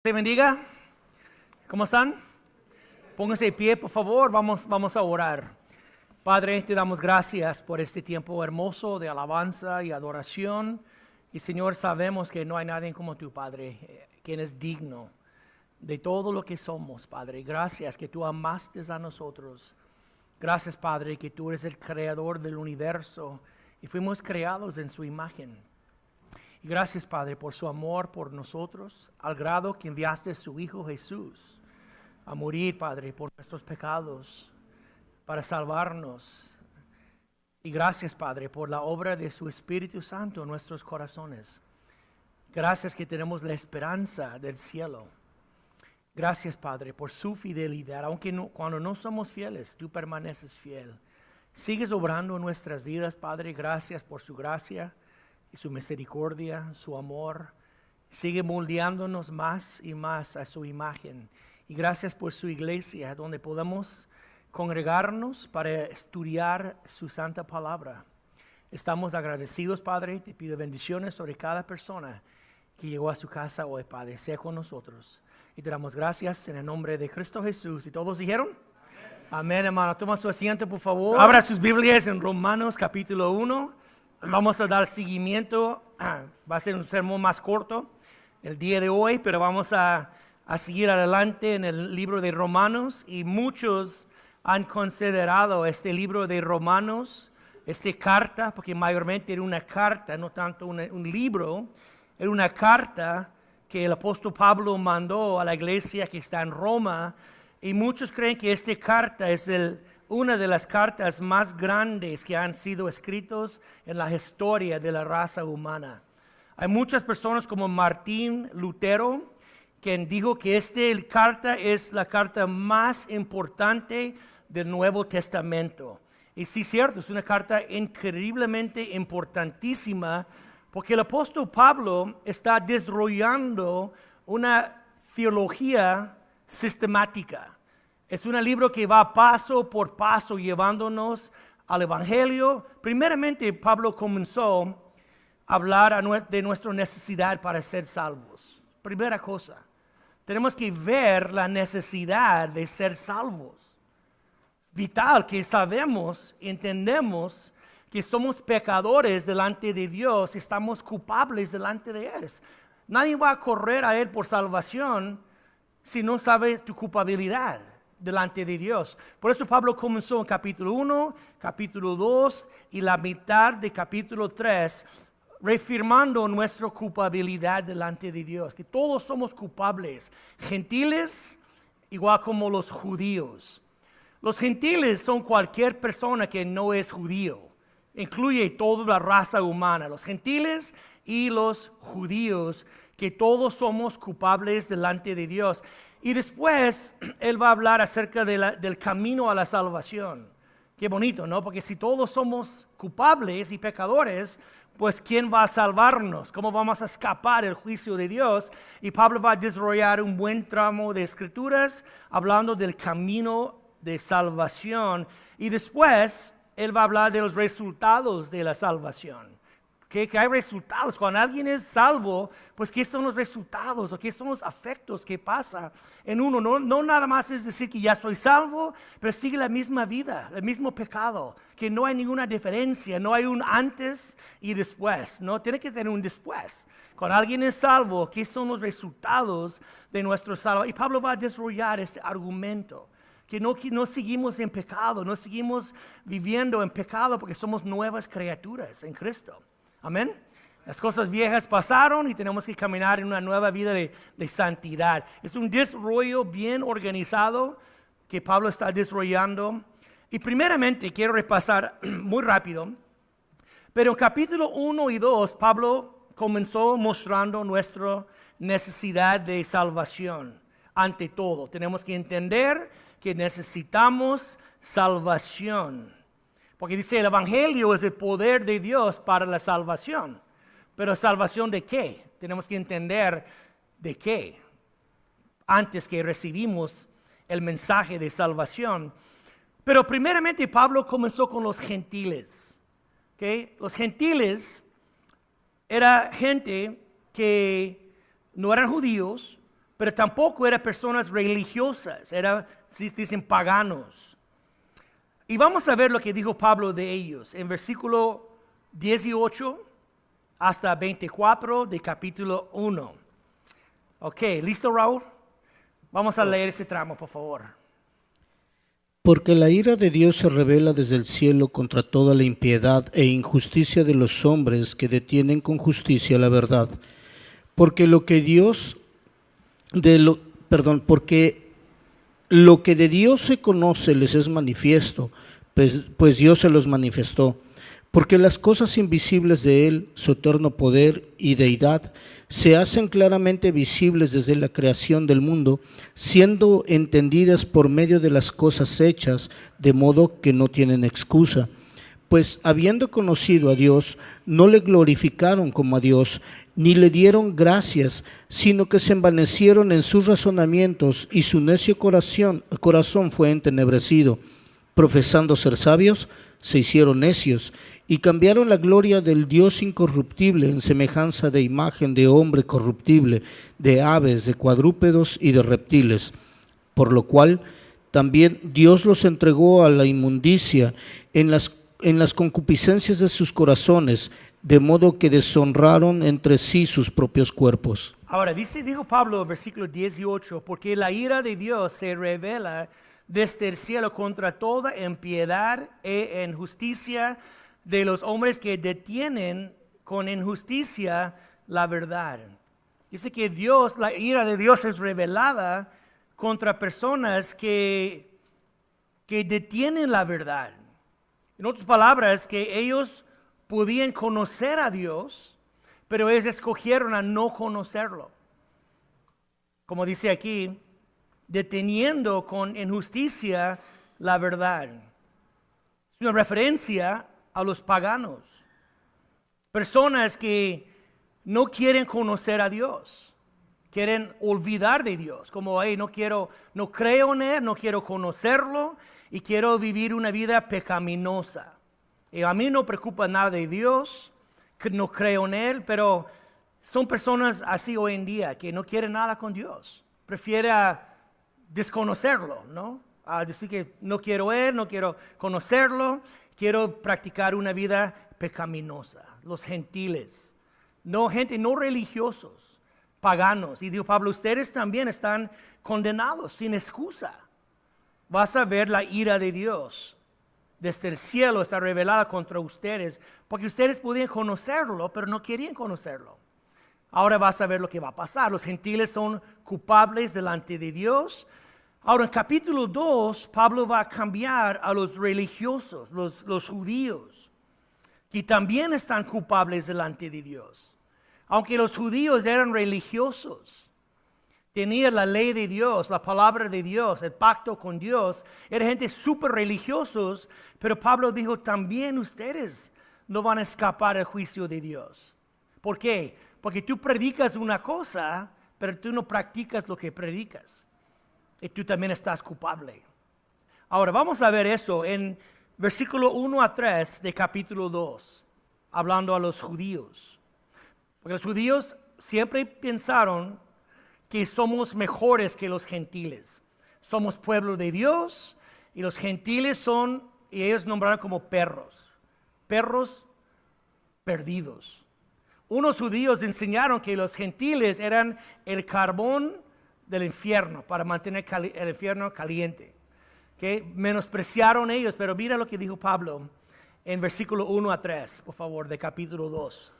Te bendiga. ¿Cómo están? Pónganse de pie, por favor. Vamos a orar. Padre, te damos gracias por este tiempo hermoso de alabanza y adoración. Y Señor, sabemos que no hay nadie como tu Padre, quien es digno de todo lo que somos, Padre. Gracias que tú amaste a nosotros. Gracias, Padre, que tú eres el creador del universo y fuimos creados en su imagen. Y gracias, Padre, por su amor por nosotros, al grado que enviaste a su Hijo Jesús a morir, Padre, por nuestros pecados, para salvarnos. Y gracias, Padre, por la obra de su Espíritu Santo en nuestros corazones. Gracias que tenemos la esperanza del cielo. Gracias, Padre, por su fidelidad. Aunque cuando no somos fieles, tú permaneces fiel. Sigues obrando en nuestras vidas, Padre. Gracias por su gracia y su misericordia, su amor. Sigue moldeándonos más y más a su imagen. Y gracias por su iglesia, donde podemos congregarnos para estudiar su santa palabra. Estamos agradecidos, Padre. Te pido bendiciones sobre cada persona que llegó a su casa hoy, Padre. Sea con nosotros. Y te damos gracias en el nombre de Cristo Jesús. ¿Y todos dijeron? Amén, hermano. Toma su asiento, por favor. Abra sus Biblias en Romanos capítulo 1. Vamos a dar seguimiento, va a ser un sermón más corto el día de hoy, pero vamos a seguir adelante en el libro de Romanos. Y muchos han considerado este libro de Romanos, esta carta, porque mayormente era una carta, no tanto un libro, era una carta que el apóstol Pablo mandó a la iglesia que está en Roma. Y muchos creen que esta carta es una de las cartas más grandes que han sido escritas en la historia de la raza humana. Hay muchas personas como Martín Lutero, quien dijo que esta carta es la carta más importante del Nuevo Testamento. Y sí, cierto, es una carta increíblemente importantísima, porque el apóstol Pablo está desarrollando una teología sistemática. Es un libro que va paso por paso llevándonos al Evangelio. Primeramente, Pablo comenzó a hablar de nuestra necesidad para ser salvos. Primera cosa, tenemos que ver la necesidad de ser salvos. Vital que sabemos, entendemos que somos pecadores delante de Dios, estamos culpables delante de Él. Nadie va a correr a Él por salvación si no sabe tu culpabilidad delante de Dios. Por eso Pablo comenzó en capítulo 1, capítulo 2 y la mitad de capítulo 3, reafirmando nuestra culpabilidad delante de Dios, que todos somos culpables, gentiles igual como los judíos. Los gentiles son cualquier persona que no es judío, incluye toda la raza humana, los gentiles y los judíos, que todos somos culpables delante de Dios. Y después él va a hablar acerca del camino a la salvación. Qué bonito, ¿no? Porque si todos somos culpables y pecadores, pues ¿quién va a salvarnos? ¿Cómo vamos a escapar del juicio de Dios? Y Pablo va a desarrollar un buen tramo de escrituras hablando del camino de salvación. Y después él va a hablar de los resultados de la salvación. Que hay resultados. Cuando alguien es salvo, pues ¿qué son los resultados? ¿O qué son los efectos que pasa en uno? No nada más es decir que ya soy salvo, pero sigue la misma vida, el mismo pecado, que no hay ninguna diferencia, no hay un antes y después, no tiene que tener un después. Cuando alguien es salvo, ¿qué son los resultados de nuestro salvo? Y Pablo va a desarrollar este argumento. Que no seguimos en pecado, no seguimos viviendo en pecado porque somos nuevas criaturas en Cristo. Amén. Las cosas viejas pasaron y tenemos que caminar en una nueva vida de santidad. Es un desarrollo bien organizado que Pablo está desarrollando. Y primeramente quiero repasar muy rápido. Pero en capítulo 1 y 2, Pablo comenzó mostrando nuestra necesidad de salvación. Ante todo, tenemos que entender que necesitamos salvación. Porque dice, el Evangelio es el poder de Dios para la salvación. Pero ¿salvación de qué? Tenemos que entender de qué. Antes que recibimos el mensaje de salvación. Pero primeramente Pablo comenzó con los gentiles. ¿Okay? Los gentiles era gente que no eran judíos, pero tampoco eran personas religiosas, dicen paganos. Y vamos a ver lo que dijo Pablo de ellos en versículo 18 hasta 24 de capítulo 1. Ok, ¿listo, Raúl? Vamos a leer ese tramo, por favor. Porque la ira de Dios se revela desde el cielo contra toda la impiedad e injusticia de los hombres que detienen con justicia la verdad. Porque porque lo que de Dios se conoce les es manifiesto, pues Dios se los manifestó. Porque las cosas invisibles de Él, su eterno poder y deidad, se hacen claramente visibles desde la creación del mundo, siendo entendidas por medio de las cosas hechas, de modo que no tienen excusa. Pues habiendo conocido a Dios, no le glorificaron como a Dios, ni le dieron gracias, sino que se envanecieron en sus razonamientos, y su necio corazón fue entenebrecido. Profesando ser sabios, se hicieron necios, y cambiaron la gloria del Dios incorruptible en semejanza de imagen de hombre corruptible, de aves, de cuadrúpedos y de reptiles. Por lo cual también Dios los entregó a la inmundicia en las concupiscencias de sus corazones, de modo que deshonraron entre sí sus propios cuerpos. Ahora, dijo Pablo, versículo 18, porque la ira de Dios se revela desde el cielo contra toda impiedad e injusticia de los hombres que detienen con injusticia la verdad. Dice que la ira de Dios es revelada contra personas que detienen la verdad. En otras palabras, que ellos podían conocer a Dios, pero ellos escogieron a no conocerlo. Como dice aquí, deteniendo con injusticia la verdad. Es una referencia a los paganos, personas que no quieren conocer a Dios, quieren olvidar de Dios, como no creo en Él, no quiero conocerlo y quiero vivir una vida pecaminosa. Y a mí no preocupa nada de Dios, que no creo en Él, pero son personas así hoy en día que no quieren nada con Dios, prefieren desconocerlo, ¿no? A decir que no quiero Él, no quiero conocerlo, quiero practicar una vida pecaminosa. Los gentiles, gente no religiosos, paganos. Y dijo Pablo, ustedes también están condenados sin excusa. Vas a ver la ira de Dios desde el cielo está revelada contra ustedes, porque ustedes podían conocerlo, pero no querían conocerlo. Ahora vas a ver lo que va a pasar. Los gentiles son culpables delante de Dios. Ahora, en capítulo 2, Pablo va a cambiar a los religiosos, los judíos, que también están culpables delante de Dios. Aunque los judíos eran religiosos, tenían la ley de Dios, la palabra de Dios, el pacto con Dios, eran gente súper religiosos, pero Pablo dijo, también ustedes no van a escapar del juicio de Dios. ¿Por qué? Porque tú predicas una cosa, pero tú no practicas lo que predicas. Y tú también estás culpable. Ahora vamos a ver eso en versículo 1 a 3 de capítulo 2, hablando a los judíos. Porque los judíos siempre pensaron que somos mejores que los gentiles. Somos pueblo de Dios y los gentiles y ellos nombraron como perros perdidos. Unos judíos enseñaron que los gentiles eran el carbón del infierno para mantener el infierno caliente. Que menospreciaron ellos, pero mira lo que dijo Pablo en versículo 1 a 3, por favor, de capítulo 2.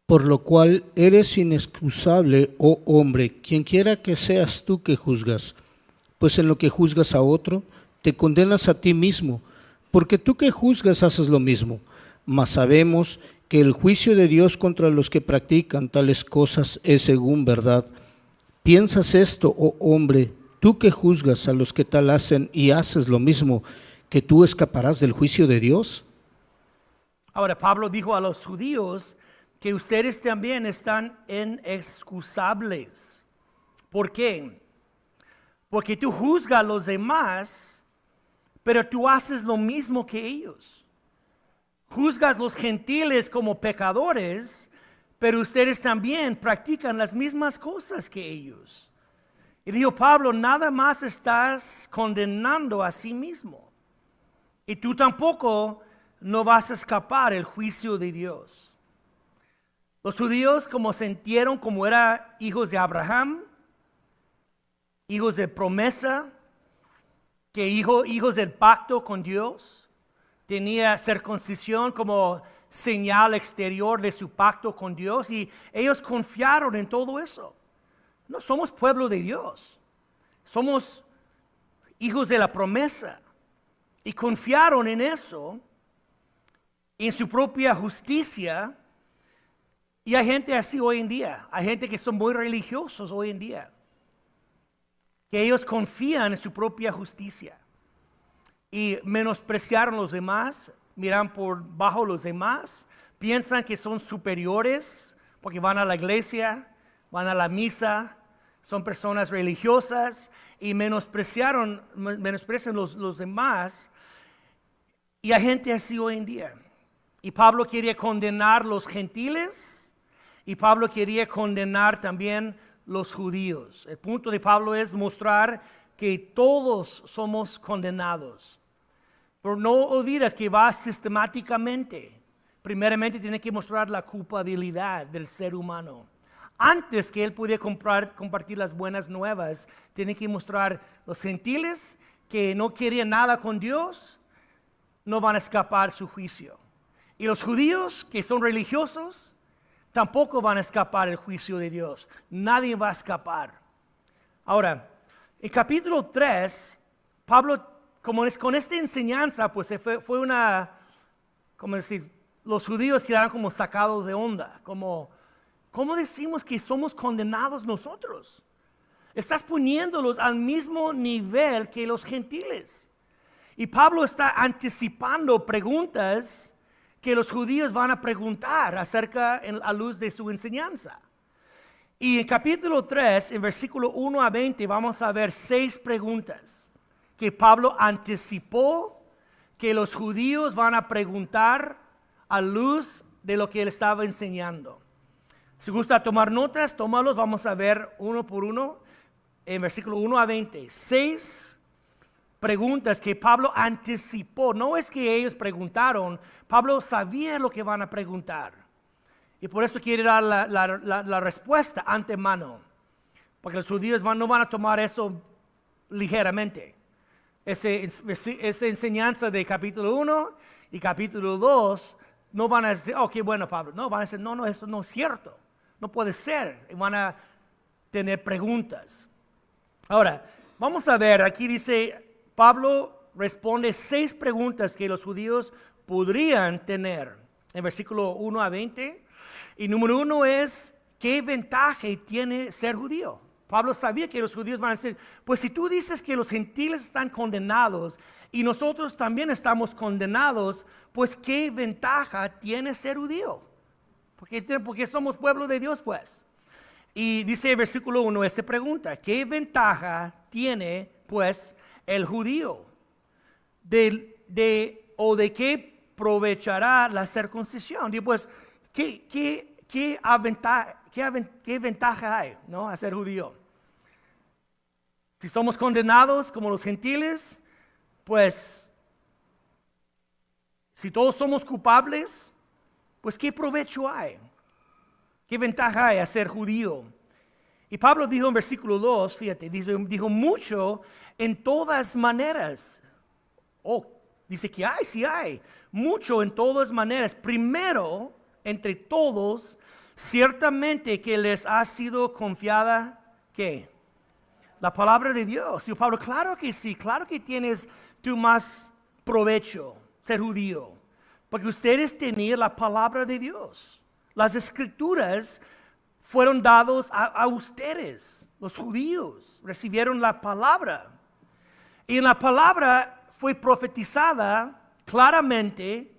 Por lo cual eres inexcusable, oh hombre, quien quiera que seas tú que juzgas, pues en lo que juzgas a otro, te condenas a ti mismo, porque tú que juzgas haces lo mismo, mas sabemos que el juicio de Dios contra los que practican tales cosas es según verdad. ¿Piensas esto, oh hombre, tú que juzgas a los que tal hacen y haces lo mismo, que tú escaparás del juicio de Dios? Ahora Pablo dijo a los judíos que ustedes también están inexcusables. ¿Por qué? Porque tú juzgas a los demás, pero tú haces lo mismo que ellos. Juzgas a los gentiles como pecadores, pero ustedes también practican las mismas cosas que ellos. Y dijo Pablo, nada más estás condenando a sí mismo. Y tú tampoco no vas a escapar el juicio de Dios. Los judíos como sintieron como eran hijos de Abraham, hijos de promesa, que hijos del pacto con Dios, tenía circuncisión como señal exterior de su pacto con Dios y ellos confiaron en todo eso. No somos pueblo de Dios, somos hijos de la promesa y confiaron en eso, en su propia justicia. Y hay gente así hoy en día, hay gente que son muy religiosos hoy en día, que ellos confían en su propia justicia y menospreciaron a los demás, miran por bajo los demás, piensan que son superiores porque van a la iglesia, van a la misa, son personas religiosas y menosprecian los demás. Y hay gente así hoy en día. Y Pablo quería condenar los gentiles y Pablo quería condenar también los judíos. El punto de Pablo es mostrar que todos somos condenados. Pero no olvides que va sistemáticamente. Primeramente tiene que mostrar la culpabilidad del ser humano. Antes que él pudiera compartir las buenas nuevas, tiene que mostrar los gentiles que no querían nada con Dios, no van a escapar su juicio. Y los judíos que son religiosos, tampoco van a escapar el juicio de Dios. Nadie va a escapar. Ahora, en capítulo 3, Pablo, con esta enseñanza, pues fue una, como decir, los judíos quedaron como sacados de onda, ¿cómo decimos que somos condenados nosotros? Estás poniéndolos al mismo nivel que los gentiles. Y Pablo está anticipando preguntas que los judíos van a preguntar acerca a luz de su enseñanza. Y en capítulo 3, en versículo 1 a 20, vamos a ver 6 preguntas que Pablo anticipó que los judíos van a preguntar a luz de lo que él estaba enseñando. Si gusta tomar notas, tómalos, vamos a ver uno por uno, en versículo 1 a 20. 6 preguntas que Pablo anticipó. No es que ellos preguntaron, Pablo sabía lo que van a preguntar. Y por eso quiere dar la respuesta antemano. Porque los judíos no van a tomar eso ligeramente. Esa enseñanza de capítulo 1 y capítulo 2 no van a decir, oh, qué bueno, Pablo. No, van a decir, no, eso no es cierto. No puede ser. Y van a tener preguntas. Ahora, vamos a ver, aquí dice, Pablo responde 6 preguntas que los judíos podrían tener. En versículo 1 a 20. Y número 1 es, ¿qué ventaja tiene ser judío? Pablo sabía que los judíos van a decir, pues si tú dices que los gentiles están condenados y nosotros también estamos condenados, pues ¿qué ventaja tiene ser judío? Porque somos pueblo de Dios, pues. Y dice el versículo 1, esta pregunta, ¿qué ventaja tiene, pues, el judío? ¿O de qué aprovechará la circuncisión? Digo, pues, ¿qué ventaja hay, ¿no, a ser judío? Si somos condenados como los gentiles, pues, si todos somos culpables, pues ¿qué provecho hay? ¿Qué ventaja hay a ser judío? Y Pablo dijo en versículo 2, fíjate, dijo mucho en todas maneras. Oh, dice que hay, sí hay, mucho en todas maneras. Primero, entre todos, ciertamente que les ha sido confiada, ¿qué? La palabra de Dios. Y Pablo, claro que sí, claro que tienes tú más provecho, ser judío. Porque ustedes tenían la palabra de Dios. Las escrituras fueron dados a ustedes, los judíos. Recibieron la palabra. Y en la palabra fue profetizada claramente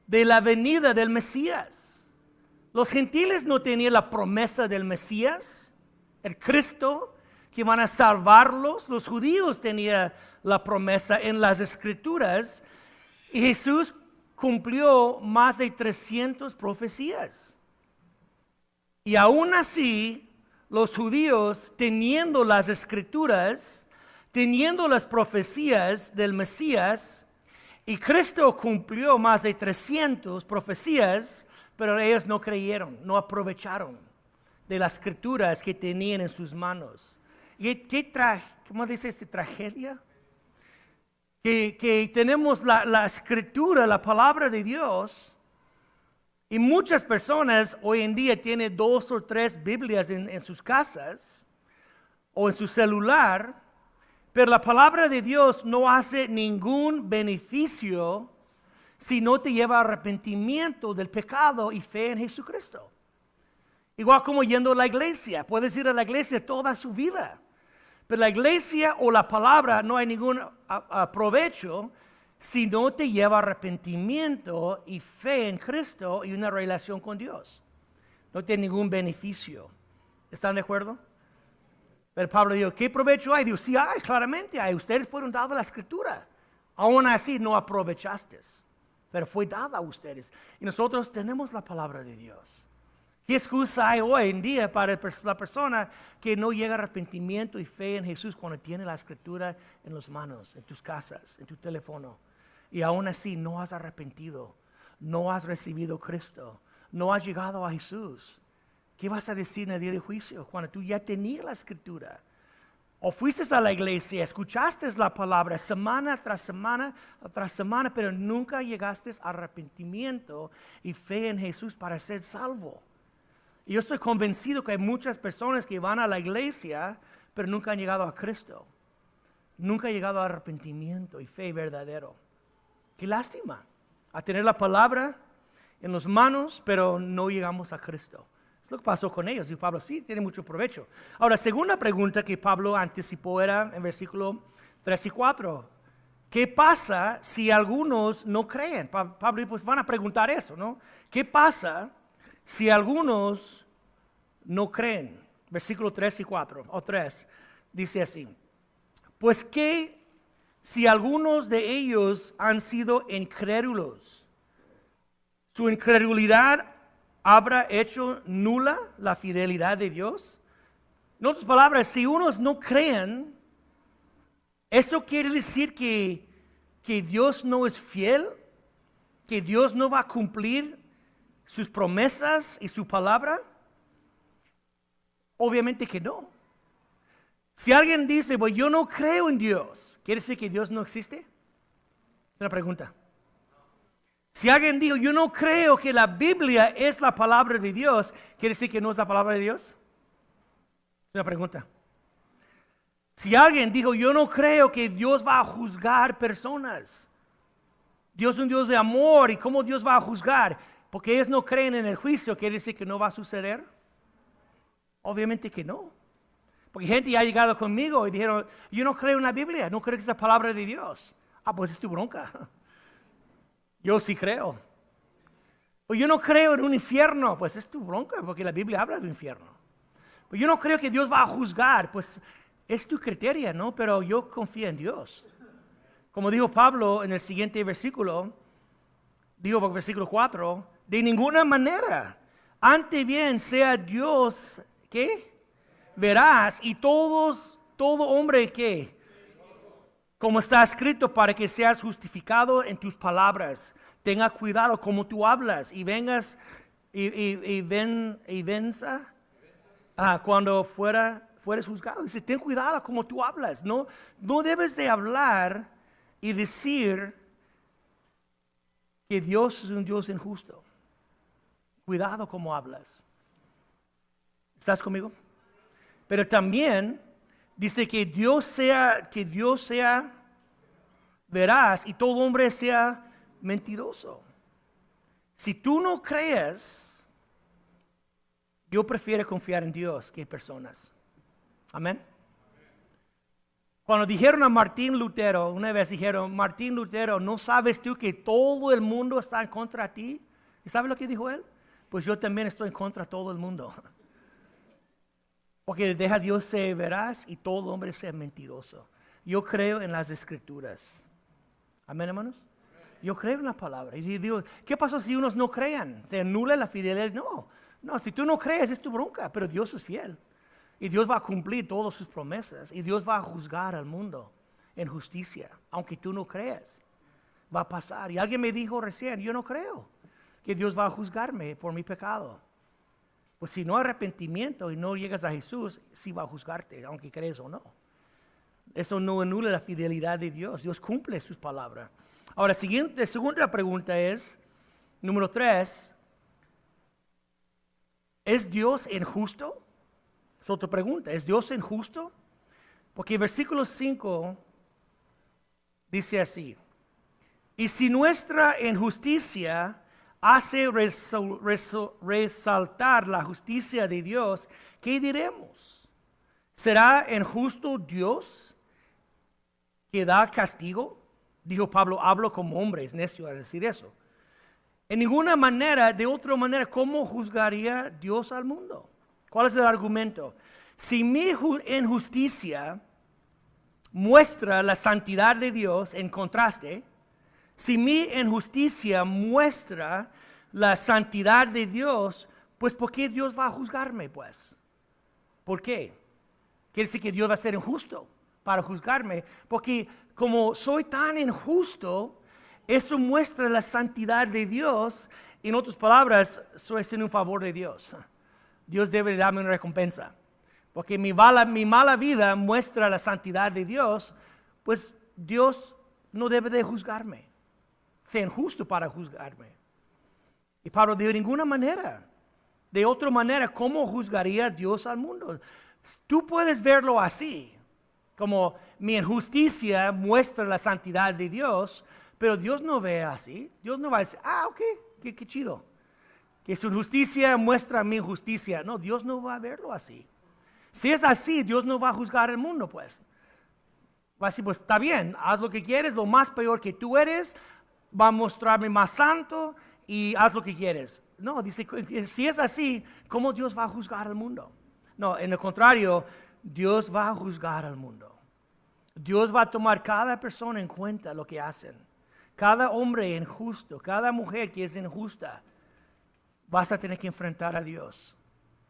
de la venida del Mesías. Los gentiles no tenían la promesa del Mesías, el Cristo, que van a salvarlos. Los judíos tenían la promesa en las escrituras. Y Jesús cumplió más de 300 profecías. Y aún así, los judíos, teniendo las escrituras, teniendo las profecías del Mesías, y Cristo cumplió más de 300 profecías, pero ellos no creyeron, no aprovecharon de las escrituras que tenían en sus manos. ¿Y cómo dice esta tragedia? Que tenemos la escritura, la palabra de Dios, y muchas personas hoy en día tienen 2 o 3 Biblias en sus casas o en su celular, pero la palabra de Dios no hace ningún beneficio si no te lleva a arrepentimiento del pecado y fe en Jesucristo. Igual como yendo a la iglesia, puedes ir a la iglesia toda su vida, pero la iglesia o la palabra no hay ningún provecho si no te lleva a arrepentimiento y fe en Cristo y una relación con Dios. No tiene ningún beneficio. ¿Están de acuerdo? Pero Pablo dijo, ¿qué provecho hay? Digo, sí hay, claramente hay. Ustedes fueron dados la escritura. Aún así no aprovechaste, pero fue dada a ustedes. Y nosotros tenemos la palabra de Dios. ¿Qué excusa hay hoy en día para la persona que no llega a arrepentimiento y fe en Jesús cuando tiene la escritura en las manos, en tus casas, en tu teléfono? Y aún así no has arrepentido, no has recibido a Cristo, no has llegado a Jesús. ¿Qué vas a decir en el día de juicio cuando tú ya tenías la escritura? O fuiste a la iglesia, escuchaste la palabra semana tras semana, pero nunca llegaste a arrepentimiento y fe en Jesús para ser salvo. Y yo estoy convencido que hay muchas personas que van a la iglesia, pero nunca han llegado a Cristo. Nunca han llegado a arrepentimiento y fe verdadero. Qué lástima, a tener la palabra en las manos, pero no llegamos a Cristo. Es lo que pasó con ellos. Y Pablo sí tiene mucho provecho. Ahora, segunda pregunta que Pablo anticipó era en versículo 3 y 4. ¿Qué pasa si algunos no creen? Pablo, pues van a preguntar eso, ¿no? ¿Qué pasa si algunos no creen? Versículo 3 y 4, o 3, dice así. Pues que si algunos de ellos han sido incrédulos, su incredulidad habrá hecho nula la fidelidad de Dios. En otras palabras, si unos no creen, ¿eso quiere decir que Dios no es fiel? ¿Que Dios no va a cumplir sus promesas y su palabra? Obviamente que no. Si alguien dice, pues yo no creo en Dios, ¿quiere decir que Dios no existe? Es una pregunta. Si alguien dijo, yo no creo que la Biblia es la palabra de Dios, ¿quiere decir que no es la palabra de Dios? Es una pregunta. Si alguien dijo, yo no creo que Dios va a juzgar personas, Dios es un Dios de amor, ¿y cómo Dios va a juzgar? Porque ellos no creen en el juicio, ¿quiere decir que no va a suceder? Obviamente que no. Porque gente ya ha llegado conmigo y dijeron, yo no creo en la Biblia, no creo que es la palabra de Dios. Ah, pues es tu bronca. Yo sí creo. Pues yo no creo en un infierno, pues es tu bronca, porque la Biblia habla de un infierno. Pues yo no creo que Dios va a juzgar, pues es tu criterio, ¿no? Pero yo confío en Dios. Como dijo Pablo en el siguiente versículo, dijo versículo 4, de ninguna manera, ante bien sea Dios, ¿qué? Verás, y todo hombre, ¿qué? Como está escrito, para que seas justificado en tus palabras. Tenga cuidado como tú hablas y vengas y venza cuando fueres juzgado. Dice, ten cuidado como tú hablas. No debes de hablar y decir que Dios es un Dios injusto. Cuidado como hablas. ¿Estás conmigo? Pero también dice que Dios sea veraz y todo hombre sea mentiroso. Si tú no crees, yo prefiero confiar en Dios que en personas. Amén. Cuando dijeron a Martín Lutero, una vez dijeron, Martín Lutero, ¿no sabes tú que todo el mundo está en contra de ti? ¿Y sabes lo que dijo él? Pues yo también estoy en contra de todo el mundo. Porque deja a Dios ser veraz y todo hombre sea mentiroso. Yo creo en las escrituras. Amén, hermanos. Yo creo en la palabra. Y digo, ¿qué pasa si unos no crean? ¿Te anula la fidelidad? No, si tú no crees es tu bronca, pero Dios es fiel. Y Dios va a cumplir todas sus promesas. Y Dios va a juzgar al mundo en justicia, aunque tú no creas. Va a pasar. Y alguien me dijo recién, yo no creo que Dios va a juzgarme por mi pecado. Pues si no hay arrepentimiento y no llegas a Jesús, sí va a juzgarte, aunque crees o no. Eso no anula la fidelidad de Dios. Dios cumple sus palabras. Ahora, la segunda pregunta es, número 3, ¿es Dios injusto? Es otra pregunta, ¿es Dios injusto? Porque el versículo 5 dice así, y si nuestra injusticia hace resaltar la justicia de Dios, ¿qué diremos? ¿Será injusto Dios que da castigo? Dijo Pablo, hablo como hombre, es necio a decir eso. En ninguna manera, de otra manera, ¿cómo juzgaría Dios al mundo? ¿Cuál es el argumento? Si mi injusticia muestra la santidad de Dios en contraste, si mi injusticia muestra la santidad de Dios, pues ¿por qué Dios va a juzgarme, pues? ¿Por qué? Quiere decir que Dios va a ser injusto para juzgarme, porque como soy tan injusto, eso muestra la santidad de Dios. En otras palabras, estoy haciendo un favor de Dios. Dios debe darme una recompensa. Porque mi mala vida muestra la santidad de Dios, pues Dios no debe de juzgarme. Sea injusto para juzgarme. Y Pablo, de ninguna manera. De otra manera, ¿cómo juzgaría Dios al mundo? Tú puedes verlo así, como mi injusticia muestra la santidad de Dios, pero Dios no ve así. Dios no va a decir, ok, qué chido. Que su justicia muestra mi injusticia. No, Dios no va a verlo así. Si es así, Dios no va a juzgar el mundo, pues. Va a decir, pues está bien, haz lo que quieres, lo más peor que tú eres, va a mostrarme más santo y haz lo que quieres. No, dice, si es así, ¿cómo Dios va a juzgar al mundo? No, en el contrario, Dios va a juzgar al mundo. Dios va a tomar cada persona en cuenta lo que hacen. Cada hombre injusto, cada mujer que es injusta, vas a tener que enfrentar a Dios,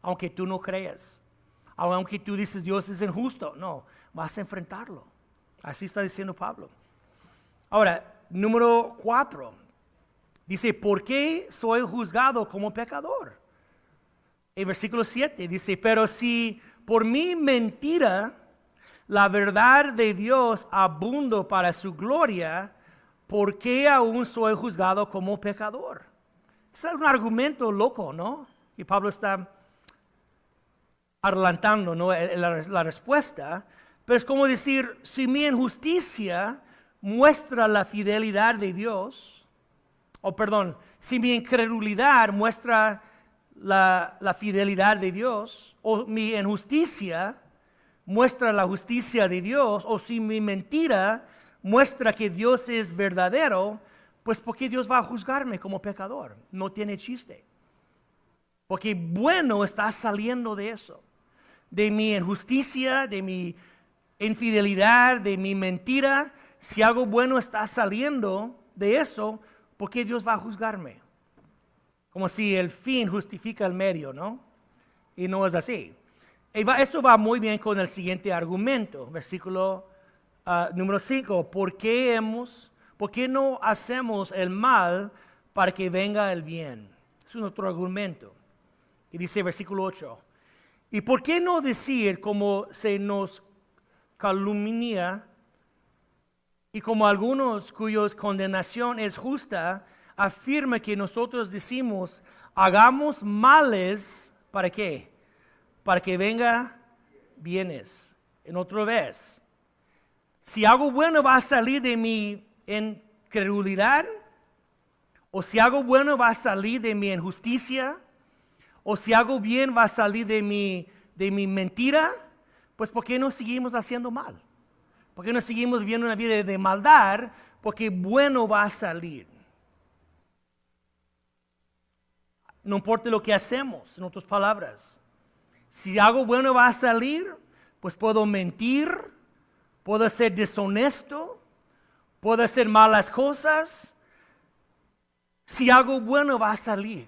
aunque tú no creas. Aunque tú dices Dios es injusto, no, vas a enfrentarlo. Así está diciendo Pablo. Ahora, número 4, dice, ¿por qué soy juzgado como pecador? El versículo 7 dice, pero si por mi mentira la verdad de Dios abundo para su gloria, ¿por qué aún soy juzgado como pecador? Es un argumento loco, ¿no? Y Pablo está adelantando, ¿no?, la respuesta, pero es como decir, si mi injusticia muestra la fidelidad de Dios, si mi incredulidad muestra la fidelidad de Dios, o mi injusticia muestra la justicia de Dios, o si mi mentira muestra que Dios es verdadero, pues ¿por qué Dios va a juzgarme como pecador? No tiene chiste. Porque bueno está saliendo de eso. De mi injusticia, de mi infidelidad, de mi mentira. Si algo bueno está saliendo de eso, ¿por qué Dios va a juzgarme? Como si el fin justifica el medio, ¿no? Y no es así. Eso va muy bien con el siguiente argumento, versículo número 5. ¿Por qué no hacemos el mal para que venga el bien? Es un otro argumento. Y dice versículo 8. ¿Y por qué no decir como se nos calumnia y como algunos cuyos condenación es justa, afirma que nosotros decimos, hagamos males, ¿para qué? Para que venga bienes. En otra vez, si algo bueno va a salir de mi incredulidad, o si algo bueno va a salir de mi injusticia, o si algo bien va a salir de mi mentira, pues ¿por qué no seguimos haciendo mal? ¿Por qué no seguimos viviendo una vida de maldad? Porque bueno va a salir. No importa lo que hacemos, en otras palabras. Si algo bueno va a salir, pues puedo mentir, puedo ser deshonesto, puedo hacer malas cosas. Si algo bueno va a salir.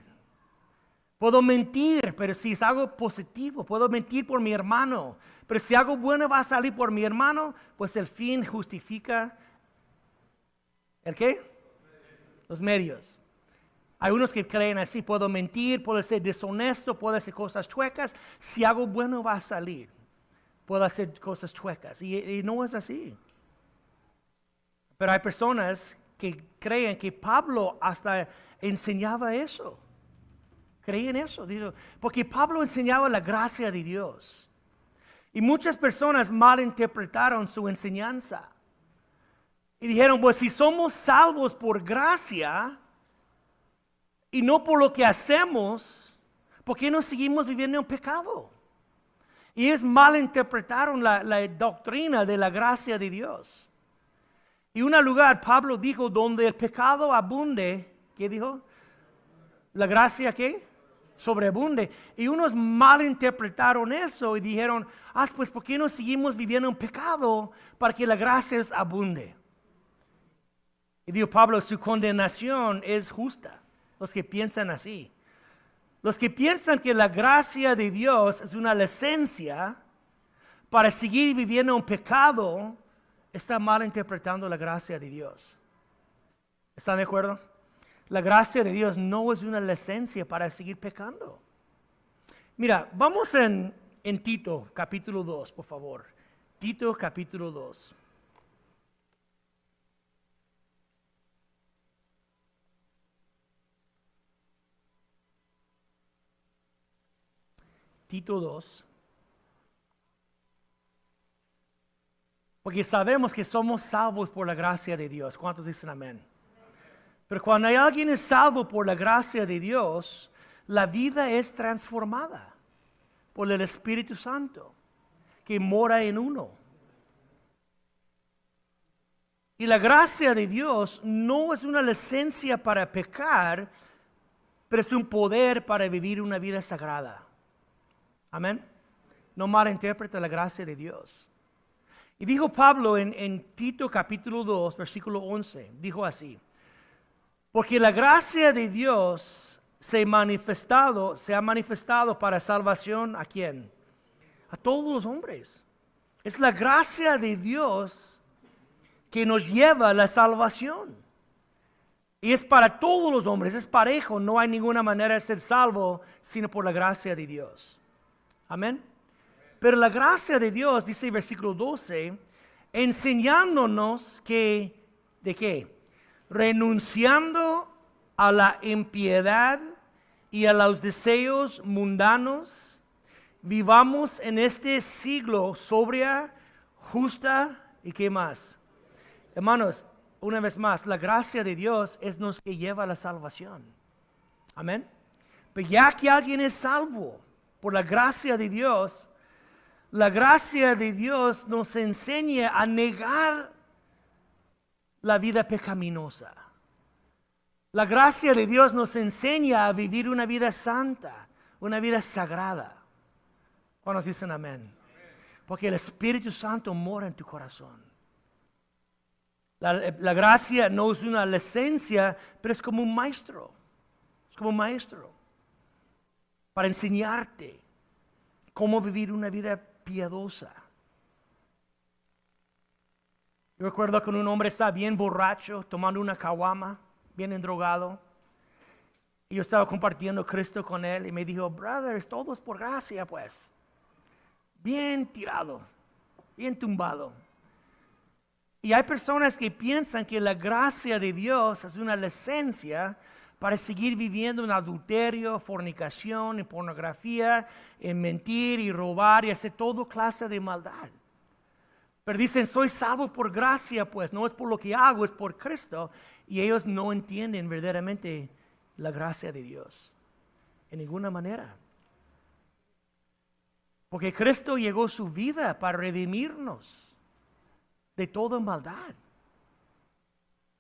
Puedo mentir, pero si es algo positivo, puedo mentir por mi hermano. Pero si algo bueno va a salir por mi hermano, pues el fin justifica ¿el qué? Los medios. Hay unos que creen así, puedo mentir, puedo ser deshonesto, puedo hacer cosas chuecas. Si algo bueno va a salir, puedo hacer cosas chuecas. Y no es así. Pero hay personas que creen que Pablo hasta enseñaba eso. Creían eso. Porque Pablo enseñaba la gracia de Dios. Y muchas personas malinterpretaron su enseñanza. Y dijeron, pues si somos salvos por gracia y no por lo que hacemos, ¿por qué no seguimos viviendo en pecado? Y ellos malinterpretaron la doctrina de la gracia de Dios. Y en un lugar, Pablo dijo, donde el pecado abunde, ¿qué dijo? ¿La gracia qué? Sobreabunde. Y unos malinterpretaron eso y dijeron, pues ¿por qué no seguimos viviendo en pecado para que la gracia abunde? Y dijo Pablo, su condenación es justa. Los que piensan así. Los que piensan que la gracia de Dios es una licencia para seguir viviendo en pecado, están malinterpretando la gracia de Dios. ¿Están de acuerdo? La gracia de Dios no es una licencia para seguir pecando. Mira, vamos en Tito capítulo 2, por favor. Tito capítulo 2. Tito 2. Porque sabemos que somos salvos por la gracia de Dios. ¿Cuántos dicen amén? Pero cuando alguien es salvo por la gracia de Dios, la vida es transformada por el Espíritu Santo que mora en uno. Y la gracia de Dios no es una licencia para pecar, pero es un poder para vivir una vida sagrada. Amén. No malinterpreta la gracia de Dios. Y dijo Pablo en Tito capítulo 2, versículo 11, dijo así: porque la gracia de Dios se ha manifestado para salvación, ¿a quién? A todos los hombres. Es la gracia de Dios que nos lleva a la salvación. Y es para todos los hombres, es parejo, no hay ninguna manera de ser salvo sino por la gracia de Dios. Amén. Pero la gracia de Dios, dice el versículo 12, enseñándonos que, ¿de qué? Renunciando a la impiedad y a los deseos mundanos, vivamos en este siglo sobria, justa y ¿qué más? Hermanos, una vez más, la gracia de Dios es nos que lleva a la salvación. Amén. Pero ya que alguien es salvo por la gracia de Dios, la gracia de Dios nos enseña a negar la vida pecaminosa. La gracia de Dios nos enseña a vivir una vida santa, una vida sagrada. ¿Cuántos dicen amén? Porque el Espíritu Santo mora en tu corazón. La gracia no es una licencia, pero es como un maestro. Es como un maestro. Para enseñarte cómo vivir una vida piadosa. Yo recuerdo que un hombre estaba bien borracho, tomando una caguama, bien endrogado. Y yo estaba compartiendo Cristo con él y me dijo, brothers, todo es por gracia, pues. Bien tirado, bien tumbado. Y hay personas que piensan que la gracia de Dios es una licencia para seguir viviendo en adulterio, fornicación, en pornografía, en mentir y robar y hacer toda clase de maldad. Pero dicen, soy salvo por gracia, pues no es por lo que hago, es por Cristo. Y ellos no entienden verdaderamente la gracia de Dios. En ninguna manera. Porque Cristo llegó su vida para redimirnos de toda maldad.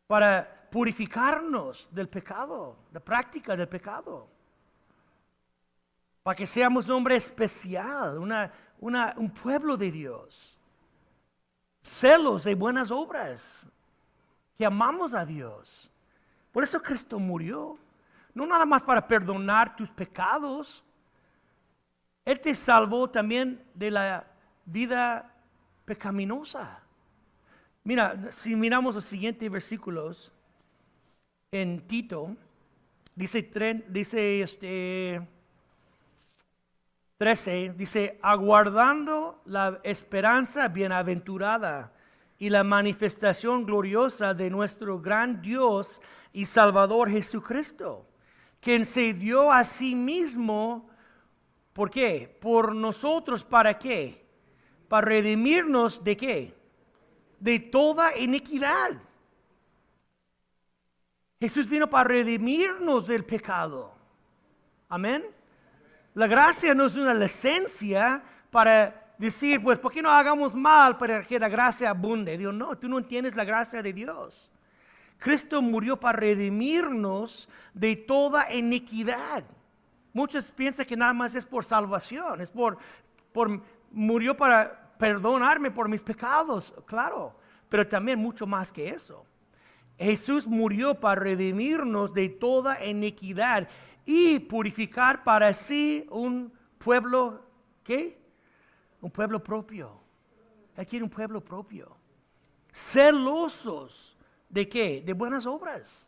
Para purificarnos del pecado, la práctica del pecado. Para que seamos un hombre especial, un pueblo de Dios. Celos de buenas obras, que amamos a Dios. Por eso Cristo murió, no nada más para perdonar tus pecados. Él te salvó también de la vida pecaminosa. Mira, si miramos los siguientes versículos en Tito, dice 13, dice, aguardando la esperanza bienaventurada y la manifestación gloriosa de nuestro gran Dios y Salvador Jesucristo, quien se dio a sí mismo, ¿por qué? Por nosotros, ¿para qué? Para redimirnos de qué? De toda iniquidad. Jesús vino para redimirnos del pecado. Amén. La gracia no es una licencia para decir, pues, ¿por qué no hagamos mal para que la gracia abunde? Dios, no, tú no entiendes la gracia de Dios. Cristo murió para redimirnos de toda iniquidad. Muchos piensan que nada más es por salvación, es por murió para perdonarme por mis pecados, claro, pero también mucho más que eso. Jesús murió para redimirnos de toda iniquidad y purificar para sí un pueblo, ¿qué? Un pueblo propio. Él quiere un pueblo propio. Celosos ¿de qué? De buenas obras.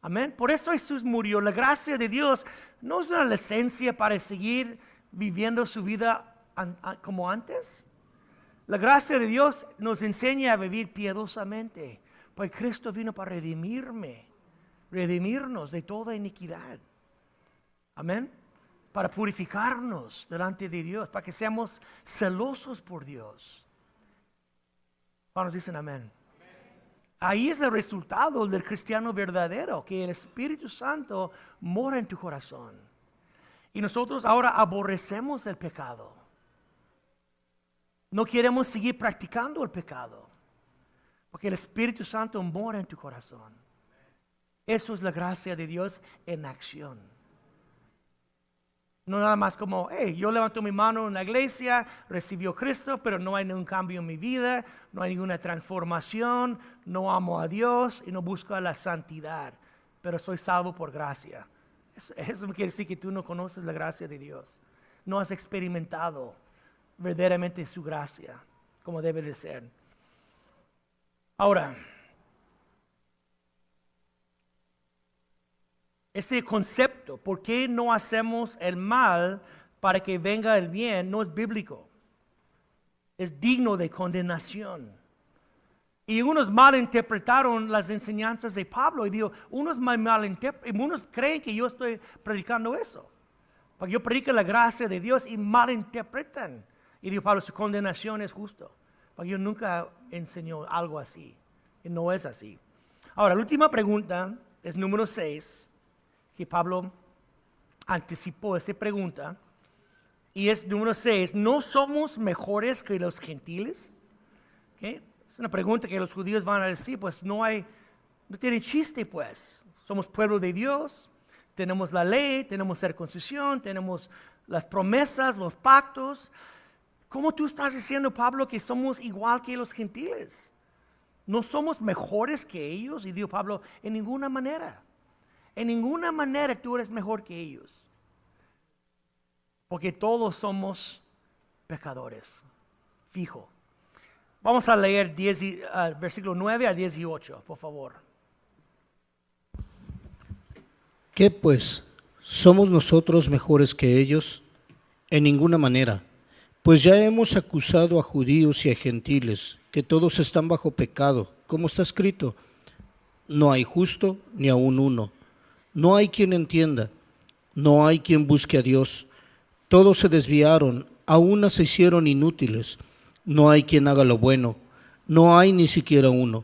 Amén. Por eso Jesús murió. La gracia de Dios no es una licencia para seguir viviendo su vida como antes. La gracia de Dios nos enseña a vivir piadosamente. Pues Cristo vino para redimirnos de toda iniquidad. Amén. Para purificarnos delante de Dios, para que seamos celosos por Dios. ¿Cuántos dicen amén? Ahí es el resultado del cristiano verdadero, que el Espíritu Santo mora en tu corazón. Y nosotros ahora aborrecemos el pecado. No queremos seguir practicando el pecado, porque el Espíritu Santo mora en tu corazón. Eso es la gracia de Dios en acción. No nada más como, hey, yo levanto mi mano en la iglesia, recibió Cristo, pero no hay ningún cambio en mi vida, no hay ninguna transformación, no amo a Dios y no busco la santidad, pero soy salvo por gracia. Eso quiere decir que tú no conoces la gracia de Dios. No has experimentado verdaderamente su gracia, como debe de ser. Ahora, este concepto, ¿por qué no hacemos el mal para que venga el bien? No es bíblico. Es digno de condenación. Y unos malinterpretaron las enseñanzas de Pablo y digo, unos creen que yo estoy predicando eso. Porque yo predico la gracia de Dios y malinterpretan. Y digo, Pablo, su condenación es justo. Porque yo nunca enseño algo así. Y no es así. Ahora, la última pregunta es número 6. Que Pablo anticipó esa pregunta, y es número 6, ¿no somos mejores que los gentiles? ¿Okay? Es una pregunta que los judíos van a decir, pues no tiene chiste pues, somos pueblo de Dios, tenemos la ley, tenemos circuncisión, tenemos las promesas, los pactos. ¿Cómo tú estás diciendo, Pablo, que somos igual que los gentiles? ¿No somos mejores que ellos? Y dijo Pablo, en ninguna manera. En ninguna manera tú eres mejor que ellos. Porque todos somos pecadores. Fijo. Vamos a leer versículo 9 a 18, por favor. ¿Qué pues? ¿Somos nosotros mejores que ellos? En ninguna manera. Pues ya hemos acusado a judíos y a gentiles, que todos están bajo pecado, como está escrito. No hay justo ni aun uno. No hay quien entienda, no hay quien busque a Dios. Todos se desviaron, a una se hicieron inútiles. No hay quien haga lo bueno, no hay ni siquiera uno.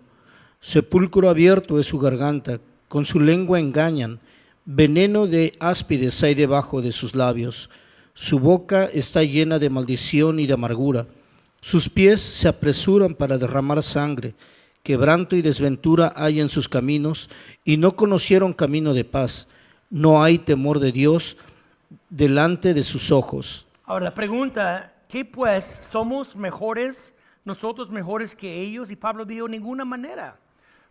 Sepulcro abierto es su garganta, con su lengua engañan. Veneno de áspides hay debajo de sus labios. Su boca está llena de maldición y de amargura. Sus pies se apresuran para derramar sangre. Quebranto y desventura hay en sus caminos, y no conocieron camino de paz. No hay temor de Dios delante de sus ojos. Ahora la pregunta, ¿qué pues? ¿Somos nosotros mejores que ellos? Y Pablo dijo, ninguna manera.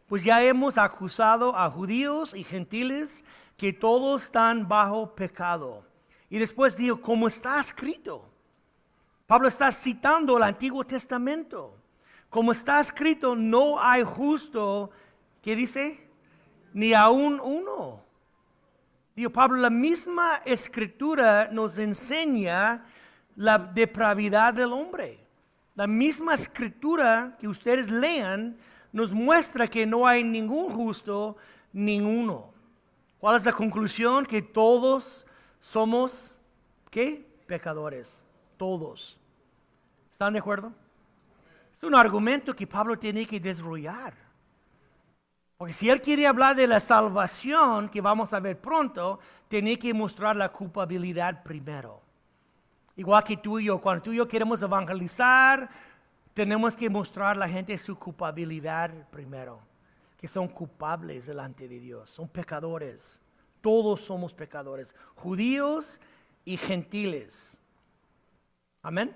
Pues ya hemos acusado a judíos y gentiles que todos están bajo pecado. Y después dijo, como está escrito. Pablo está citando el Antiguo Testamento. Como está escrito, no hay justo, ¿qué dice? Ni aún uno. Dijo Pablo, la misma escritura nos enseña la depravidad del hombre. La misma escritura que ustedes lean nos muestra que no hay ningún justo, ninguno. ¿Cuál es la conclusión? Que todos somos, ¿qué? Pecadores. Todos. ¿Están de acuerdo? Es un argumento que Pablo tiene que desarrollar. Porque si él quiere hablar de la salvación, que vamos a ver pronto, tiene que mostrar la culpabilidad primero. Igual que tú y yo, cuando tú y yo queremos evangelizar, tenemos que mostrar a la gente su culpabilidad primero. Que son culpables delante de Dios, son pecadores. Todos somos pecadores, judíos y gentiles. Amén.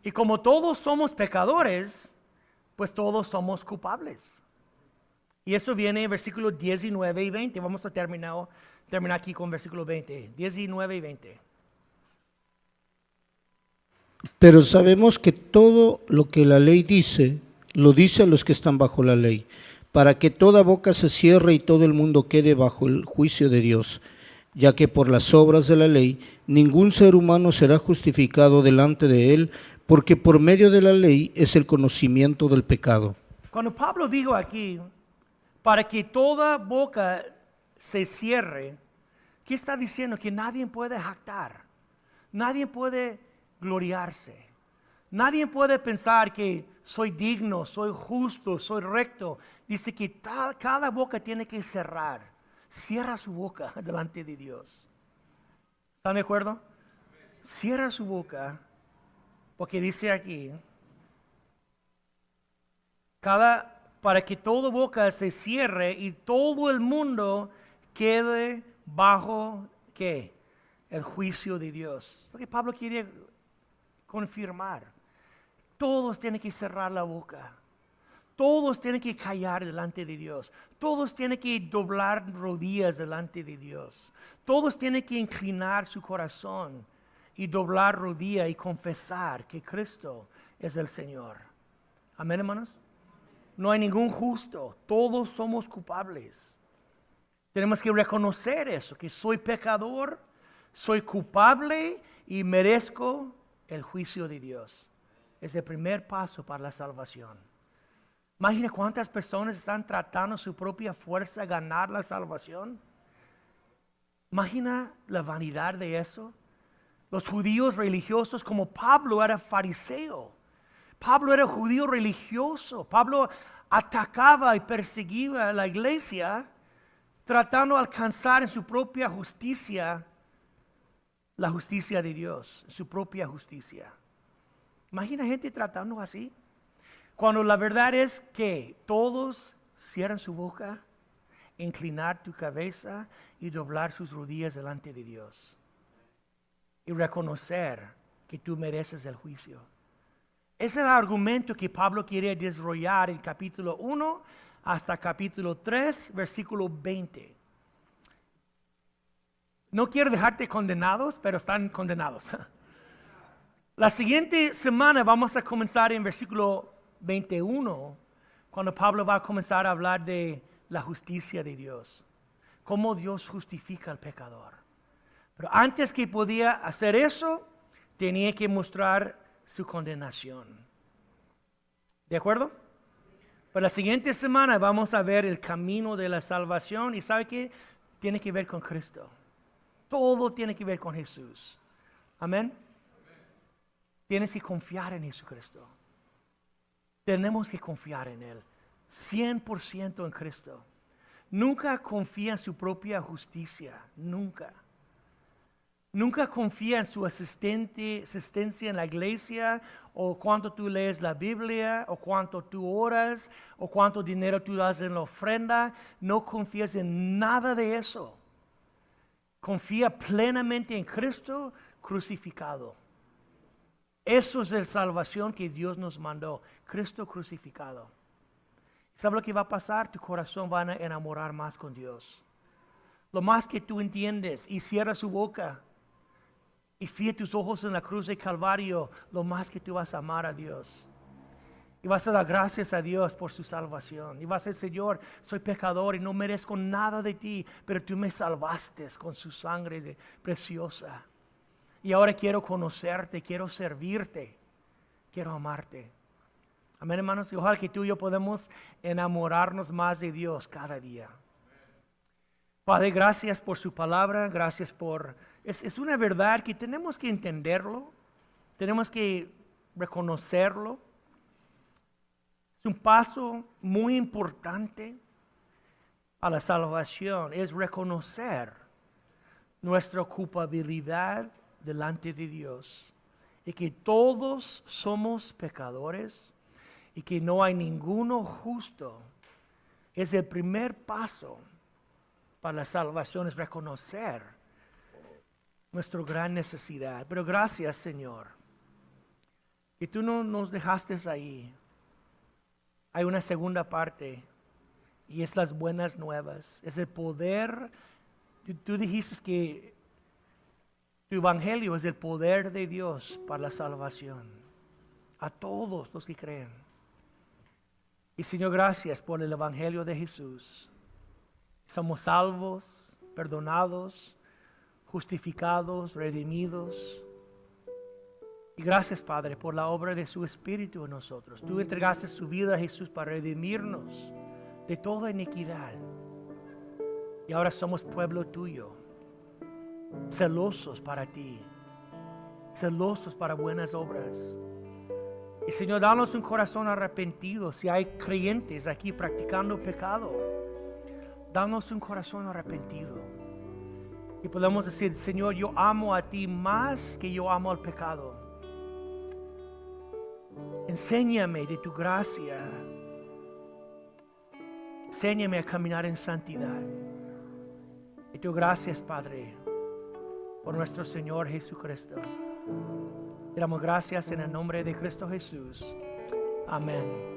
Y como todos somos pecadores, pues todos somos culpables. Y eso viene en versículos 19 y 20. Vamos a terminar aquí con versículo 20. 19 y 20. Pero sabemos que todo lo que la ley dice, lo dice a los que están bajo la ley, para que toda boca se cierre y todo el mundo quede bajo el juicio de Dios, ya que por las obras de la ley ningún ser humano será justificado delante de él, porque por medio de la ley es el conocimiento del pecado. Cuando Pablo dijo aquí, para que toda boca se cierre, ¿qué está diciendo? Que nadie puede jactar, nadie puede gloriarse, nadie puede pensar que soy digno, soy justo, soy recto. Dice que cada boca tiene que cerrar. Cierra su boca delante de Dios. ¿Están de acuerdo? Cierra su boca, porque dice aquí, para que toda boca se cierre y todo el mundo quede bajo, ¿qué? El juicio de Dios. Lo que Pablo quiere confirmar. Todos tienen que cerrar la boca. Todos tienen que callar delante de Dios. Todos tienen que doblar rodillas delante de Dios. Todos tienen que inclinar su corazón y doblar rodilla y confesar que Cristo es el Señor. Amén, hermanos. No hay ningún justo. Todos somos culpables. Tenemos que reconocer eso, que soy pecador, soy culpable y merezco el juicio de Dios. Es el primer paso para la salvación. Imagina cuántas personas están tratando su propia fuerza a ganar la salvación. Imagina la vanidad de eso. Los judíos religiosos, como Pablo era fariseo. Pablo era judío religioso. Pablo atacaba y perseguía a la iglesia, tratando de alcanzar en su propia justicia la justicia de Dios, su propia justicia. Imagina gente tratando así. Cuando la verdad es que todos cierran su boca, inclinar tu cabeza y doblar sus rodillas delante de Dios. Y reconocer que tú mereces el juicio. Ese es el argumento que Pablo quiere desarrollar en capítulo 1 hasta capítulo 3, versículo 20. No quiero dejarte condenados, pero están condenados. La siguiente semana vamos a comenzar en versículo 21, cuando Pablo va a comenzar a hablar de la justicia de Dios. Cómo Dios justifica al pecador. Pero antes que podía hacer eso, tenía que mostrar su condenación. ¿De acuerdo? Pero la siguiente semana vamos a ver el camino de la salvación. ¿Y sabe qué? Tiene que ver con Cristo. Todo tiene que ver con Jesús. Amén. Tienes que confiar en Jesucristo. Tenemos que confiar en Él. 100% en Cristo. Nunca confía en su propia justicia. Nunca. Nunca confía en su asistencia en la iglesia, o cuánto tú lees la Biblia, o cuánto tú oras, o cuánto dinero tú das en la ofrenda. No confías en nada de eso. Confía plenamente en Cristo crucificado. Eso es la salvación que Dios nos mandó. Cristo crucificado. ¿Sabe lo que va a pasar? Tu corazón va a enamorar más con Dios. Lo más que tú entiendes y cierra su boca y fija tus ojos en la cruz de Calvario, lo más que tú vas a amar a Dios. Y vas a dar gracias a Dios por su salvación. Y vas a decir, Señor, soy pecador y no merezco nada de ti, pero tú me salvaste con su sangre preciosa. Y ahora quiero conocerte, quiero servirte, quiero amarte. Amén, hermanos. Y ojalá que tú y yo podamos enamorarnos más de Dios cada día. Padre, gracias por su palabra, gracias por... Es una verdad que tenemos que entenderlo, tenemos que reconocerlo. Es un paso muy importante a la salvación, es reconocer nuestra culpabilidad delante de Dios y que todos somos pecadores y que no hay ninguno justo. Es el primer paso para la salvación, es reconocer nuestra gran necesidad. Pero gracias, Señor, que tú no nos dejaste ahí. Hay una segunda parte y es las buenas nuevas. Es el poder. Tú dijiste que tu evangelio es el poder de Dios para la salvación a todos los que creen. Y Señor, gracias por el evangelio de Jesús. Somos salvos, perdonados, justificados, redimidos. Y gracias, Padre, por la obra de su Espíritu en nosotros. Tú entregaste su vida a Jesús para redimirnos de toda iniquidad. Y ahora somos pueblo tuyo, celosos para ti, celosos para buenas obras. Y Señor, danos un corazón arrepentido. Si hay creyentes aquí practicando pecado, danos un corazón arrepentido. Y podemos decir, Señor, yo amo a ti más que yo amo al pecado. Enséñame de tu gracia. Enséñame a caminar en santidad. Y tu gracias, Padre, por nuestro Señor Jesucristo. Te damos gracias en el nombre de Cristo Jesús. Amén.